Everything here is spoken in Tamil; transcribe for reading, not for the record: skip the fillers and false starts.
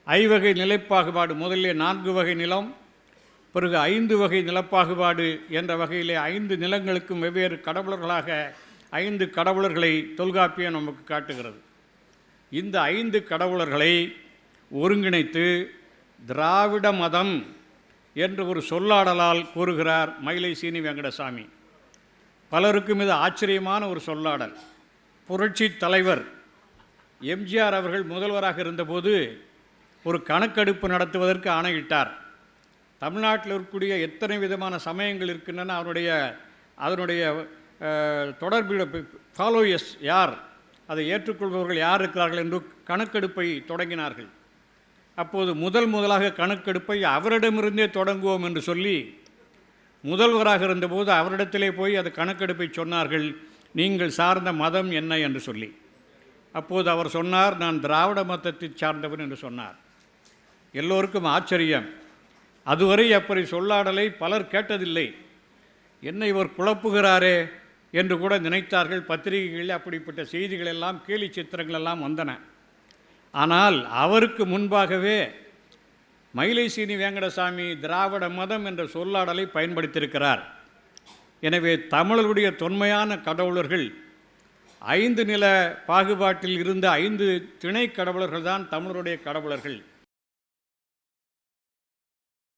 ஐவகை நிலைப்பாகுபாடு, முதலில் 4 வகை நிலம், பிறகு 5 வகை நிலப்பாகுபாடு என்ற வகையிலே 5 நிலங்களுக்கும் வெவ்வேறு கடவுளர்களாக 5 கடவுளர்களை தொல்காப்பியம் நமக்கு காட்டுகிறது. இந்த 5 கடவுளர்களை ஒருங்கிணைத்து திராவிட மதம் என்று ஒரு சொல்லாடலால் கூறுகிறார் மயிலை சீனி வெங்கடசாமி. பலருக்கும் இது ஆச்சரியமான ஒரு சொல்லாடல். புரட்சி தலைவர் எம்ஜிஆர் அவர்கள் முதல்வராக இருந்தபோது ஒரு கணக்கெடுப்பு நடத்துவதற்கு ஆணையிட்டார். தமிழ்நாட்டில் இருக்கக்கூடிய எத்தனை விதமான சமயங்கள் இருக்கின்றன, அதனுடைய தொடர்பு ஃபாலோயர்ஸ் யார், அதை ஏற்றுக்கொள்பவர்கள் யார் இருக்கிறார்கள் என்று கணக்கெடுப்பை தொடங்கினார்கள். அப்போது முதலாக கணக்கெடுப்பை அவரிடமிருந்தே தொடங்குவோம் என்று சொல்லி முதல்வராக இருந்தபோது அவரிடத்திலே போய் அது கணக்கெடுப்பை சொன்னார்கள், நீங்கள் சார்ந்த மதம் என்ன என்று சொல்லி. அப்போது அவர் சொன்னார், நான் திராவிட மதத்தை சார்ந்தவன் என்று சொன்னார். எல்லோருக்கும் ஆச்சரியம். அதுவரை அப்படி சொல்லாடலை பலர் கேட்டதில்லை. என்ன இவர் குழப்புகிறாரே என்று கூட நினைத்தார்கள். பத்திரிகைகளில் அப்படிப்பட்ட செய்திகள் எல்லாம், கேலி சித்திரங்கள் எல்லாம் வந்தன. ஆனால் அவருக்கு முன்பாகவே மயிலை சீனி வெங்கடசாமி திராவிட மதம் என்ற சொல்லாடலை பயன்படுத்தியிருக்கிறார். எனவே தமிழருடைய தொன்மையான கடவுளர்கள் 5 நில பாகுபாட்டில் இருந்த 5 திணை கடவுளர்கள் தான் தமிழருடைய கடவுளர்கள்.